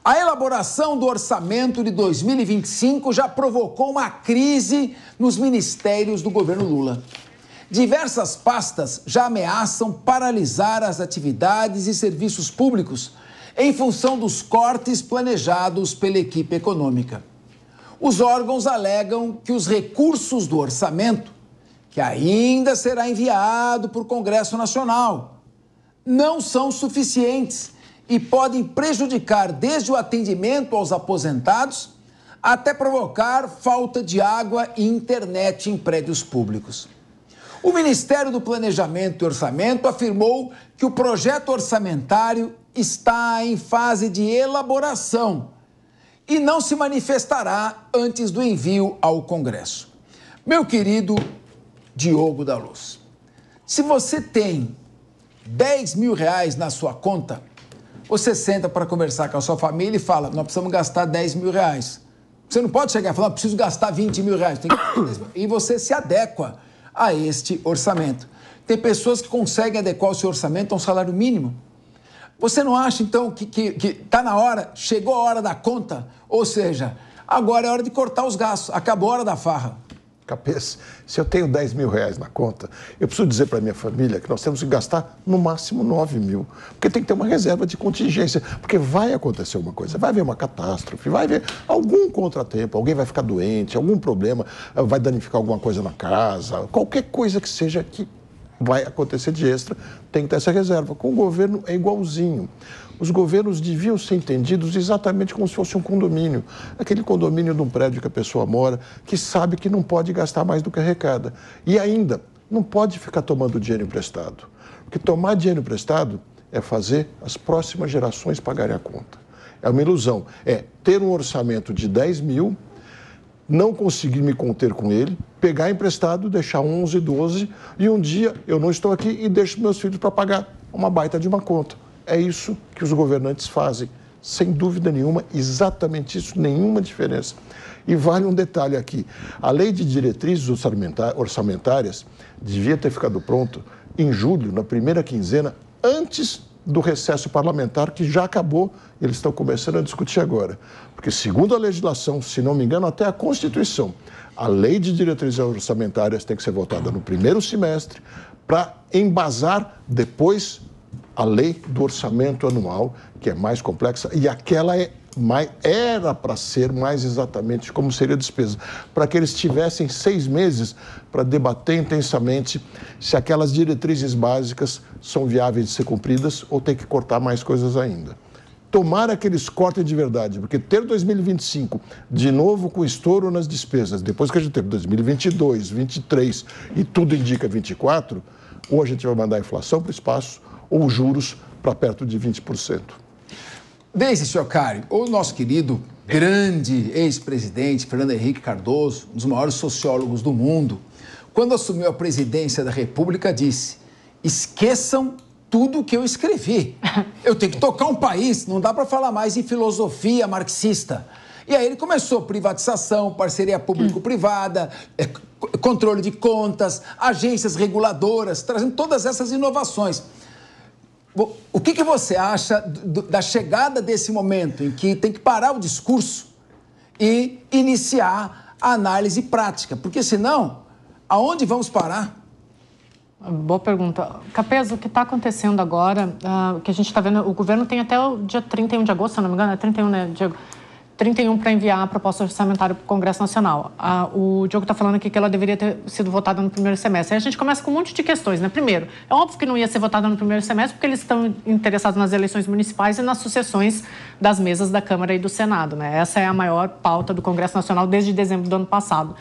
A elaboração do orçamento de 2025 já provocou uma crise nos ministérios do governo Lula. Diversas pastas já ameaçam paralisar as atividades e serviços públicos em função dos cortes planejados pela equipe econômica. Os órgãos alegam que os recursos do orçamento, que ainda será enviado para o Congresso Nacional, não são suficientes e podem prejudicar desde o atendimento aos aposentados até provocar falta de água e internet em prédios públicos. O Ministério do Planejamento e Orçamento afirmou que o projeto orçamentário está em fase de elaboração e não se manifestará antes do envio ao Congresso. Meu querido Diogo da Luz, se você tem R$10 mil na sua conta, você senta para conversar com a sua família e fala, nós precisamos gastar R$10 mil. Você não pode chegar e falar, preciso gastar R$20 mil. E você se adequa a este orçamento. Tem pessoas que conseguem adequar o seu orçamento a um salário mínimo. Você não acha, então, que está na hora, chegou a hora da conta? Ou seja, agora é hora de cortar os gastos, acabou a hora da farra. Cabeça, se eu tenho R$10 mil na conta, eu preciso dizer para minha família que nós temos que gastar no máximo 9 mil. Porque tem que ter uma reserva de contingência. Porque vai acontecer alguma coisa, vai haver uma catástrofe, vai haver algum contratempo, alguém vai ficar doente, algum problema, vai danificar alguma coisa na casa, qualquer coisa que seja que vai acontecer de extra, tem que ter essa reserva. Com o governo é igualzinho. Os governos deviam ser entendidos exatamente como se fosse um condomínio. Aquele condomínio de um prédio que a pessoa mora, que sabe que não pode gastar mais do que arrecada. E ainda, não pode ficar tomando dinheiro emprestado. Porque tomar dinheiro emprestado é fazer as próximas gerações pagarem a conta. É uma ilusão. É ter um orçamento de 10 mil, não conseguir me conter com ele, pegar emprestado, deixar 11, 12, e um dia eu não estou aqui e deixo meus filhos para pagar uma baita de uma conta. É isso que os governantes fazem, sem dúvida nenhuma, exatamente isso, nenhuma diferença. E vale um detalhe aqui, a lei de diretrizes orçamentárias devia ter ficado pronta em julho, na primeira quinzena, antes do recesso parlamentar, que já acabou, eles estão começando a discutir agora. Porque, segundo a legislação, se não me engano, até a Constituição, a lei de diretrizes orçamentárias tem que ser votada no primeiro semestre para embasar depois a lei do orçamento anual, que é mais complexa, e aquela era para ser mais exatamente como seria a despesa, para que eles tivessem 6 meses para debater intensamente se aquelas diretrizes básicas são viáveis de ser cumpridas ou tem que cortar mais coisas ainda. Tomara que eles cortem de verdade, porque ter 2025 de novo com estouro nas despesas, depois que a gente teve 2022, 2023 e tudo indica 2024, ou a gente vai mandar a inflação para o espaço ou juros para perto de 20%. Desde, senhor Cário, o nosso querido, grande ex-presidente Fernando Henrique Cardoso, um dos maiores sociólogos do mundo, quando assumiu a presidência da República, disse, esqueçam tudo o que eu escrevi. Eu tenho que tocar um país, não dá para falar mais em filosofia marxista. E aí ele começou privatização, parceria público-privada, controle de contas, agências reguladoras, trazendo todas essas inovações. O que você acha da chegada desse momento em que tem que parar o discurso e iniciar a análise prática? Porque senão, aonde vamos parar? Boa pergunta. Capeza, o que está acontecendo agora, que a gente está vendo, o governo tem até o dia 31 de agosto, se não me engano, é 31, né, Diego? 31 para enviar a proposta orçamentária para o Congresso Nacional. O Diogo está falando aqui que ela deveria ter sido votada no primeiro semestre. Aí a gente começa com um monte de questões, né? Primeiro, é óbvio que não ia ser votada no primeiro semestre porque eles estão interessados nas eleições municipais e nas sucessões das mesas da Câmara e do Senado, né? Essa é a maior pauta do Congresso Nacional desde dezembro do ano passado.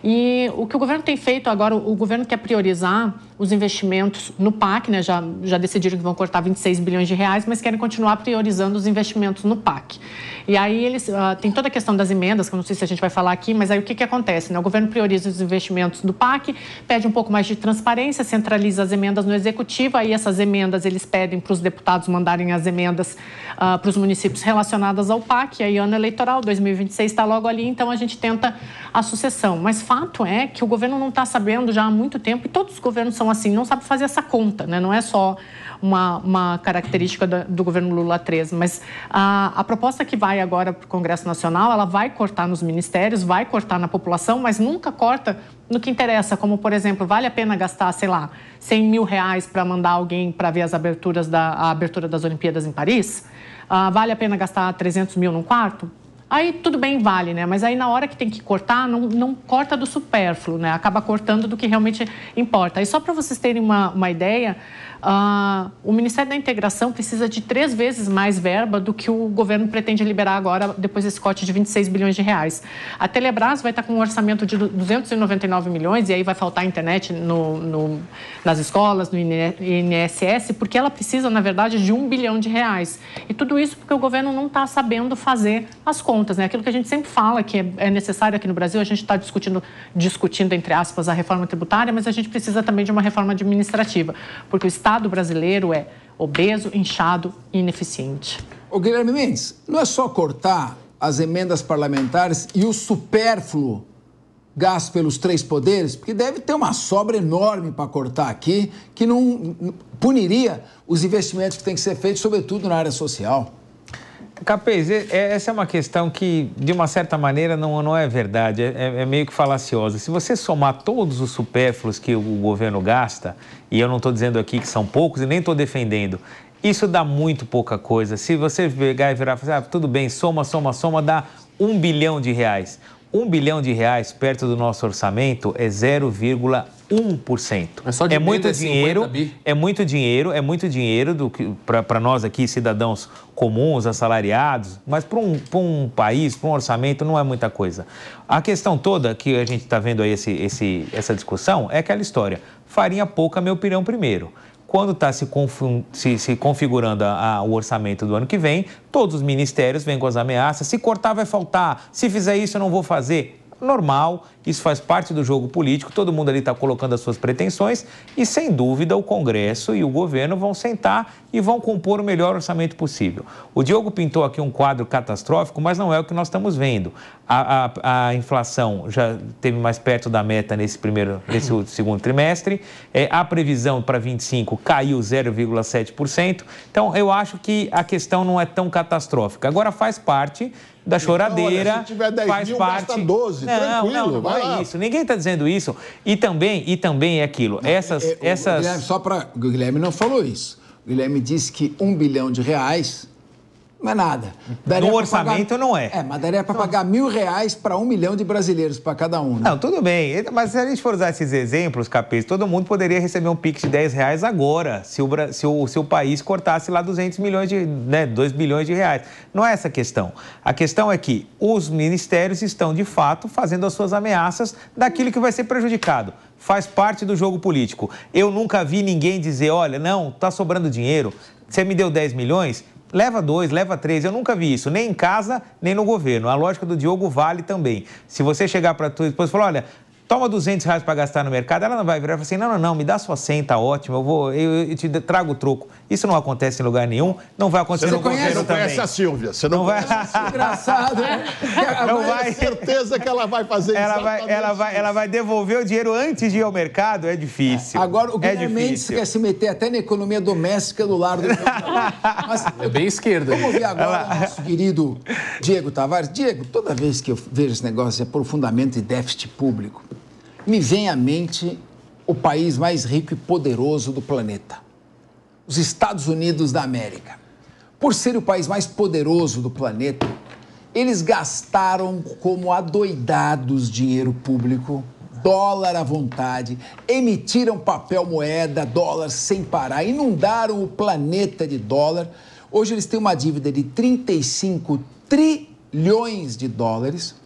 E o que o governo tem feito agora, o governo quer priorizar os investimentos no PAC, né? Já decidiram que vão cortar 26 bilhões de reais, mas querem continuar priorizando os investimentos no PAC. E aí eles tem toda a questão das emendas, que eu não sei se a gente vai falar aqui, mas aí o que acontece, né? O governo prioriza os investimentos do PAC, pede um pouco mais de transparência, centraliza as emendas no Executivo, aí essas emendas eles pedem para os deputados mandarem as emendas para os municípios relacionadas ao PAC, e aí ano eleitoral, 2026 está logo ali, então a gente tenta a sucessão. Mas fato é que o governo não está sabendo já há muito tempo, e todos os governos são assim, não sabem fazer essa conta, né? Não é só uma característica do governo Lula 3, mas a proposta que vai agora para o Congresso Nacional, ela vai cortar nos ministérios, vai cortar na população, mas nunca corta no que interessa, como, por exemplo, vale a pena gastar, sei lá, 100 mil reais para mandar alguém para ver a abertura das Olimpíadas em Paris? Vale a pena gastar 300 mil num quarto? Aí tudo bem, vale, né? Mas aí na hora que tem que cortar, não corta do supérfluo, né? Acaba cortando do que realmente importa. E só para vocês terem uma ideia, o Ministério da Integração precisa de 3 vezes mais verba do que o governo pretende liberar agora, depois desse corte de 26 bilhões de reais. A Telebrás vai estar com um orçamento de 299 milhões, e aí vai faltar internet nas escolas, no INSS, porque ela precisa, na verdade, de 1 bilhão de reais. E tudo isso porque o governo não está sabendo fazer as contas, né? Aquilo que a gente sempre fala que é necessário aqui no Brasil, a gente está discutindo, entre aspas, a reforma tributária, mas a gente precisa também de uma reforma administrativa, porque o Estado brasileiro é obeso, inchado e ineficiente. Ô Guilherme Mendes, não é só cortar as emendas parlamentares e o supérfluo gasto pelos 3 poderes, porque deve ter uma sobra enorme para cortar aqui, que não puniria os investimentos que têm que ser feitos, sobretudo na área social. Capês, essa é uma questão que, de uma certa maneira, não é verdade, é meio que falaciosa. Se você somar todos os supérfluos que o governo gasta, e eu não estou dizendo aqui que são poucos e nem estou defendendo, isso dá muito pouca coisa. Se você pegar e virar e falar, tudo bem, soma, dá 1 bilhão de reais. 1 bilhão de reais perto do nosso orçamento é 0,1%. É muito dinheiro, é muito dinheiro para nós aqui, cidadãos comuns, assalariados, mas para um país, para um orçamento, não é muita coisa. A questão toda que a gente está vendo aí, essa discussão, é aquela história, farinha pouca, meu pirão primeiro. Quando está se configurando o orçamento do ano que vem, todos os ministérios vêm com as ameaças, se cortar vai faltar, se fizer isso eu não vou fazer. Normal, isso faz parte do jogo político, todo mundo ali está colocando as suas pretensões e, sem dúvida, o Congresso e o governo vão sentar e vão compor o melhor orçamento possível. O Diogo pintou aqui um quadro catastrófico, mas não é o que nós estamos vendo. A inflação já esteve mais perto da meta nesse segundo trimestre, a previsão para 25 caiu 0,7%, então eu acho que a questão não é tão catastrófica. Agora faz parte da choradeira, então, olha, se tiver 10 faz mil, parte... gasta 12, tranquilo. Não é isso. Ninguém está dizendo isso. E também é aquilo. Guilherme, só para... O Guilherme não falou isso. O Guilherme disse que 1 bilhão de reais não é nada. No orçamento não é. Mas daria para pagar R$1.000 para 1 milhão de brasileiros, para cada um. Né? Não, tudo bem. Mas se a gente for usar esses exemplos, Capês, todo mundo poderia receber um Pix de R$10 agora, se o país cortasse lá 200 milhões 2 bilhões de reais. Não é essa a questão. A questão é que os ministérios estão, de fato, fazendo as suas ameaças daquilo que vai ser prejudicado. Faz parte do jogo político. Eu nunca vi ninguém dizer, olha, não, está sobrando dinheiro, você me deu 10 milhões... Leva 2, leva 3, eu nunca vi isso, nem em casa, nem no governo. A lógica do Diogo vale também. Se você chegar para tua esposa e falar, olha, toma R$200 para gastar no mercado, ela não vai virar e falar assim, não, me dá sua 100, tá ótimo, eu te trago o troco. Isso não acontece em lugar nenhum, não vai acontecer no governo também. Você não conhece a Silvia, você não conhece a Silvia. Engraçado, né? Não vai. Certeza que ela vai fazer ela vai devolver o dinheiro antes de ir ao mercado, é difícil. Agora, o Guilherme Mendes quer se meter até na economia doméstica do lar do... Mas é bem esquerda. Vamos ver agora o nosso querido Diego Tavares. Diego, toda vez que eu vejo esse negócio de aprofundamento de déficit público, me vem à mente o país mais rico e poderoso do planeta, os Estados Unidos da América. Por ser o país mais poderoso do planeta, eles gastaram como adoidados dinheiro público, dólar à vontade, emitiram papel moeda, dólar sem parar, inundaram o planeta de dólar. Hoje eles têm uma dívida de 35 trilhões de dólares.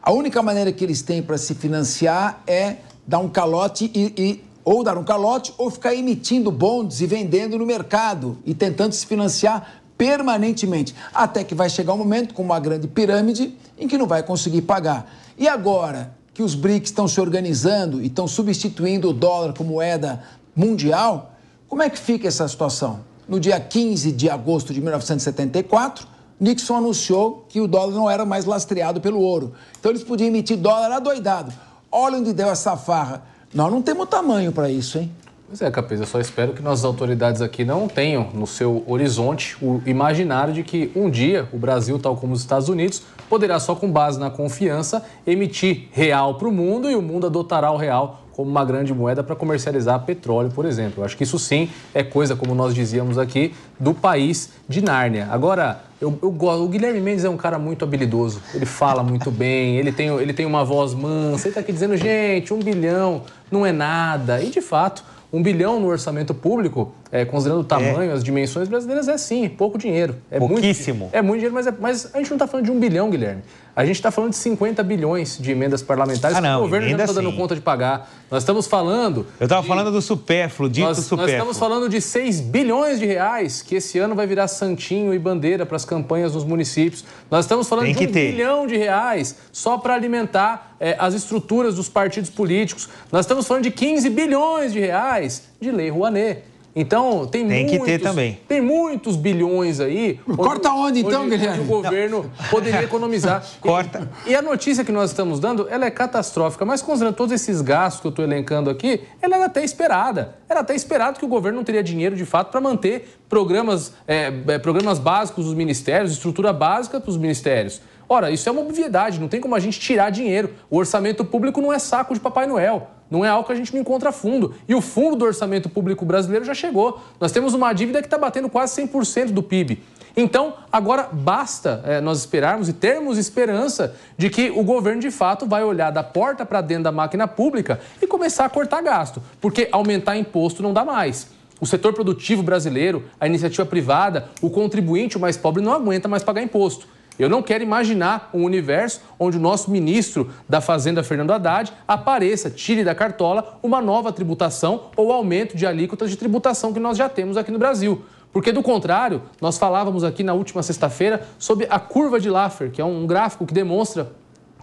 A única maneira que eles têm para se financiar é dar um calote ou dar um calote ou ficar emitindo bonds e vendendo no mercado e tentando se financiar permanentemente, até que vai chegar um momento com uma grande pirâmide em que não vai conseguir pagar. E agora que os BRICS estão se organizando e estão substituindo o dólar como moeda mundial, como é que fica essa situação? No dia 15 de agosto de 1974, Nixon anunciou que o dólar não era mais lastreado pelo ouro. Então eles podiam emitir dólar adoidado. Olha onde deu essa farra. Nós não temos tamanho para isso, hein? Pois é, Capês, eu só espero que nossas autoridades aqui não tenham no seu horizonte o imaginário de que um dia o Brasil, tal como os Estados Unidos, poderá só com base na confiança emitir real para o mundo e o mundo adotará o real como uma grande moeda para comercializar petróleo, por exemplo. Eu acho que isso sim é coisa, como nós dizíamos aqui, do país de Nárnia. Agora, eu gosto. O Guilherme Mendes é um cara muito habilidoso, ele fala muito bem, ele tem uma voz mansa, ele está aqui dizendo, gente, 1 bilhão não é nada. E, de fato, 1 bilhão no orçamento público, considerando o tamanho, as dimensões brasileiras, é sim, pouco dinheiro. É pouquíssimo. Muito dinheiro, mas a gente não está falando de 1 bilhão, Guilherme. A gente está falando de 50 bilhões de emendas parlamentares que o governo já não está dando conta de pagar. Nós estamos falando... Eu estava falando do supérfluo, supérfluo. Nós estamos falando de 6 bilhões de reais, que esse ano vai virar santinho e bandeira para as campanhas nos municípios. Nós estamos falando de 1 bilhão de reais só para alimentar as estruturas dos partidos políticos. Nós estamos falando de 15 bilhões de reais de Lei Rouanet. Então, tem que ter também. Tem muitos bilhões aí. Corta onde então, Guilherme? O governo poderia economizar. Corta. E a notícia que nós estamos dando, ela é catastrófica, mas considerando todos esses gastos que eu estou elencando aqui, ela era até esperada. Era até esperado que o governo não teria dinheiro, de fato, para manter programas básicos dos ministérios, estrutura básica para os ministérios. Ora, isso é uma obviedade, não tem como a gente tirar dinheiro. O orçamento público não é saco de Papai Noel. Não é algo que a gente não encontra fundo. E o fundo do orçamento público brasileiro já chegou. Nós temos uma dívida que está batendo quase 100% do PIB. Então, agora basta nós esperarmos e termos esperança de que o governo, de fato, vai olhar da porta para dentro da máquina pública e começar a cortar gasto. Porque aumentar imposto não dá mais. O setor produtivo brasileiro, a iniciativa privada, o contribuinte, o mais pobre, não aguenta mais pagar imposto. Eu não quero imaginar um universo onde o nosso ministro da Fazenda, Fernando Haddad, apareça, tire da cartola uma nova tributação ou aumento de alíquotas de tributação que nós já temos aqui no Brasil. Porque, do contrário, nós falávamos aqui na última sexta-feira sobre a curva de Laffer, que é um gráfico que demonstra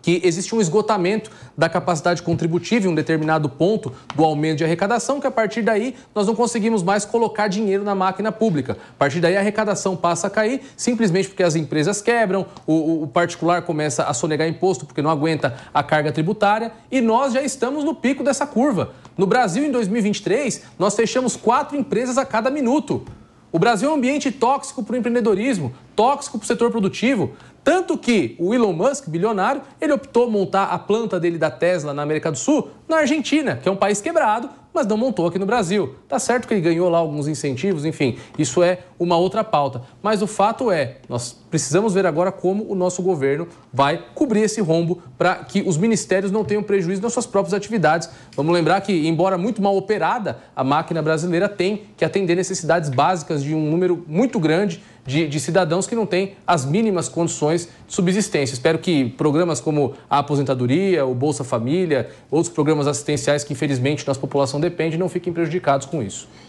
que existe um esgotamento da capacidade contributiva em um determinado ponto do aumento de arrecadação, que a partir daí nós não conseguimos mais colocar dinheiro na máquina pública. A partir daí a arrecadação passa a cair, simplesmente porque as empresas quebram, o particular começa a sonegar imposto porque não aguenta a carga tributária e nós já estamos no pico dessa curva. No Brasil, em 2023, nós fechamos 4 empresas a cada minuto. O Brasil é um ambiente tóxico para o empreendedorismo, tóxico para o setor produtivo. Tanto que o Elon Musk, bilionário, ele optou montar a planta dele da Tesla na América do Sul, na Argentina, que é um país quebrado, mas não montou aqui no Brasil. Tá certo que ele ganhou lá alguns incentivos, enfim, isso é uma outra pauta. Mas o fato é, nós precisamos ver agora como o nosso governo vai cobrir esse rombo para que os ministérios não tenham prejuízo nas suas próprias atividades. Vamos lembrar que, embora muito mal operada, a máquina brasileira tem que atender necessidades básicas de um número muito grande de cidadãos que não têm as mínimas condições de subsistência. Espero que programas como a aposentadoria, o Bolsa Família, outros programas assistenciais que, infelizmente, nossa população depende, não fiquem prejudicados com isso.